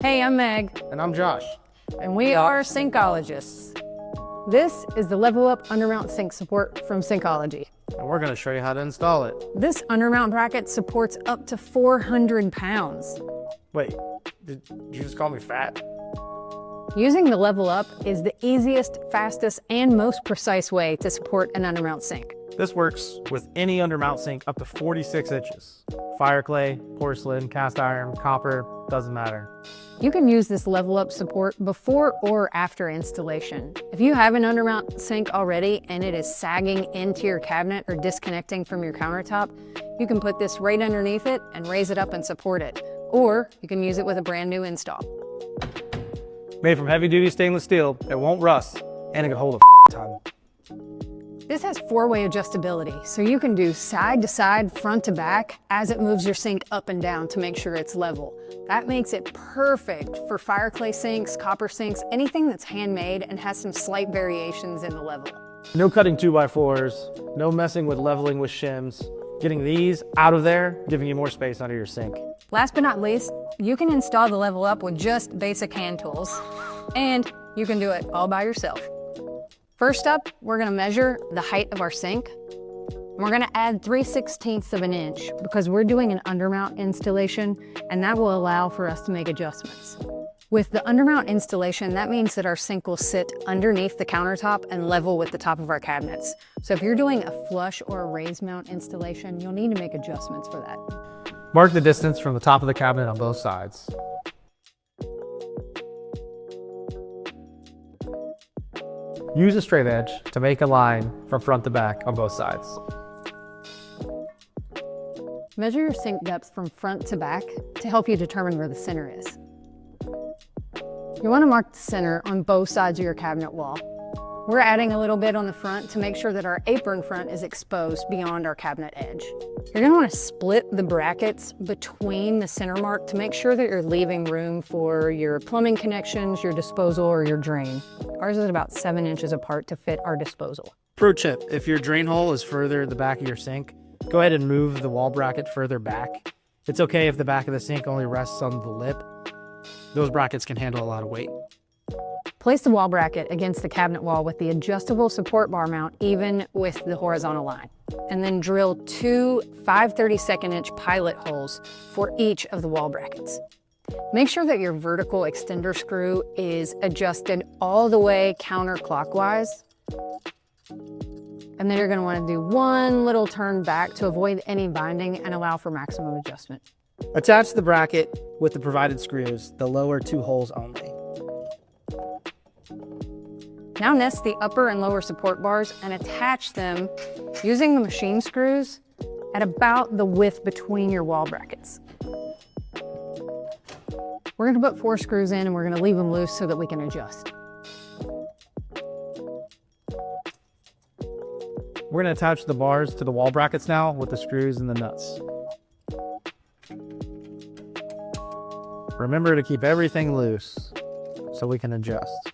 Hey, I'm Meg. And I'm Josh. And we are Sinkologists. This is the Level-Up Undermount Sink Support from Sinkology. And we're going to show you how to install it. This undermount bracket supports up to 400 pounds. Wait, did you just call me fat? Using the Level-Up is the easiest, fastest, and most precise way to support an undermount sink. This works with any undermount sink up to 46 inches. Fireclay, porcelain, cast iron, copper, doesn't matter. You can use this Level-Up support before or after installation. If you have an undermount sink already and it is sagging into your cabinet or disconnecting from your countertop, you can put this right underneath it and raise it up and support it. Or you can use it with a brand new install. Made from heavy-duty stainless steel, it won't rust, and it can hold a ton. This has four-way adjustability, so you can do side to side, front to back, as it moves your sink up and down to make sure it's level. That makes it perfect for fireclay sinks, copper sinks, anything that's handmade and has some slight variations in the level. No cutting 2x4s, no messing with leveling with shims. Getting these out of there, giving you more space under your sink. Last but not least, you can install the Level-Up with just basic hand tools, and you can do it all by yourself. First up, we're gonna measure the height of our sink. And we're gonna add 3/16 of an inch because we're doing an undermount installation, and that will allow for us to make adjustments. With the undermount installation, that means that our sink will sit underneath the countertop and level with the top of our cabinets. So if you're doing a flush or a raised mount installation, you'll need to make adjustments for that. Mark the distance from the top of the cabinet on both sides. Use a straight edge to make a line from front to back on both sides. Measure your sink depth from front to back to help you determine where the center is. You want to mark the center on both sides of your cabinet wall. We're adding a little bit on the front to make sure that our apron front is exposed beyond our cabinet edge. You're going to want to split the brackets between the center mark to make sure that you're leaving room for your plumbing connections, your disposal, or your drain. Ours is about 7 inches apart to fit our disposal. Pro tip, if your drain hole is further at the back of your sink, go ahead and move the wall bracket further back. It's okay if the back of the sink only rests on the lip. Those brackets can handle a lot of weight. Place the wall bracket against the cabinet wall with the adjustable support bar mount even with the horizontal line. And then drill 2 5/32 inch pilot holes for each of the wall brackets. Make sure that your vertical extender screw is adjusted all the way counterclockwise. And then you're going to want to do one little turn back to avoid any binding and allow for maximum adjustment. Attach the bracket with the provided screws, the lower 2 holes only. Now nest the upper and lower support bars and attach them using the machine screws at about the width between your wall brackets. We're going to put 4 screws in and we're going to leave them loose so that we can adjust. We're going to attach the bars to the wall brackets now with the screws and the nuts. Remember to keep everything loose so we can adjust.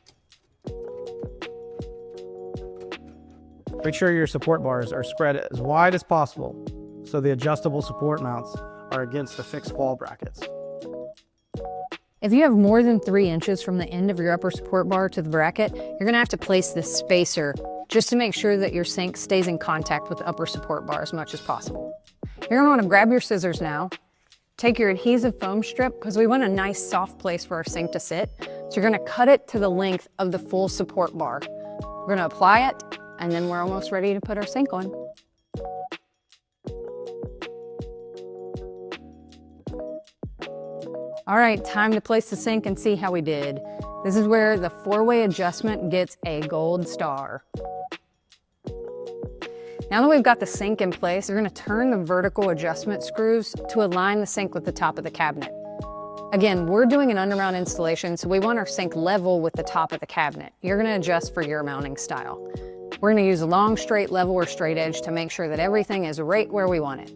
Make sure your support bars are spread as wide as possible so the adjustable support mounts are against the fixed wall brackets. If you have more than 3 inches from the end of your upper support bar to the bracket, you're going to have to place this spacer just to make sure that your sink stays in contact with the upper support bar as much as possible. You're going to want to grab your scissors now, take your adhesive foam strip because we want a nice soft place for our sink to sit. So you're going to cut it to the length of the full support bar. We're going to apply it, and then we're almost ready to put our sink on. All right, time to place the sink and see how we did. This is where the 4-way adjustment gets a gold star. Now that we've got the sink in place, we're going to turn the vertical adjustment screws to align the sink with the top of the cabinet. Again, we're doing an undermount installation, so we want our sink level with the top of the cabinet. You're going to adjust for your mounting style. We're going to use a long, straight, level, or straight edge to make sure that everything is right where we want it.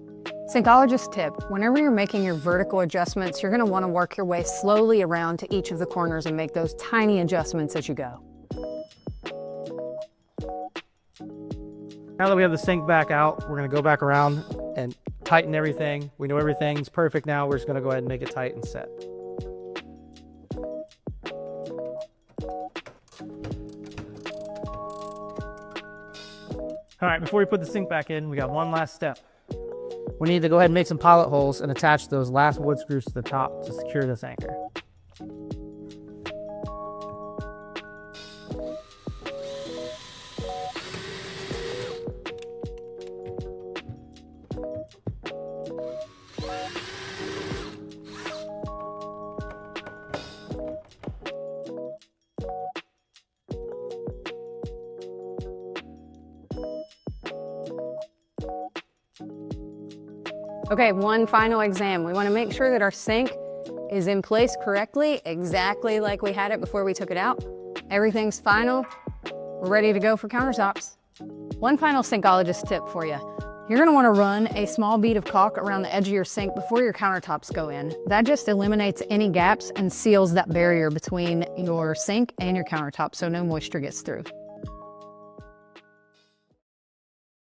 Sinkologist tip, whenever you're making your vertical adjustments, you're going to want to work your way slowly around to each of the corners and make those tiny adjustments as you go. Now that we have the sink back out, we're going to go back around and tighten everything. We know everything's perfect now. We're just going to go ahead and make it tight and set. All right, before we put the sink back in, we got one last step. We need to go ahead and make some pilot holes and attach those last wood screws to the top to secure this anchor. Okay, one final exam. We want to make sure that our sink is in place correctly, exactly like we had it before we took it out. Everything's final. We're ready to go for countertops. One final Sinkologist tip for you. You're gonna wanna run a small bead of caulk around the edge of your sink before your countertops go in. That just eliminates any gaps and seals that barrier between your sink and your countertop so no moisture gets through.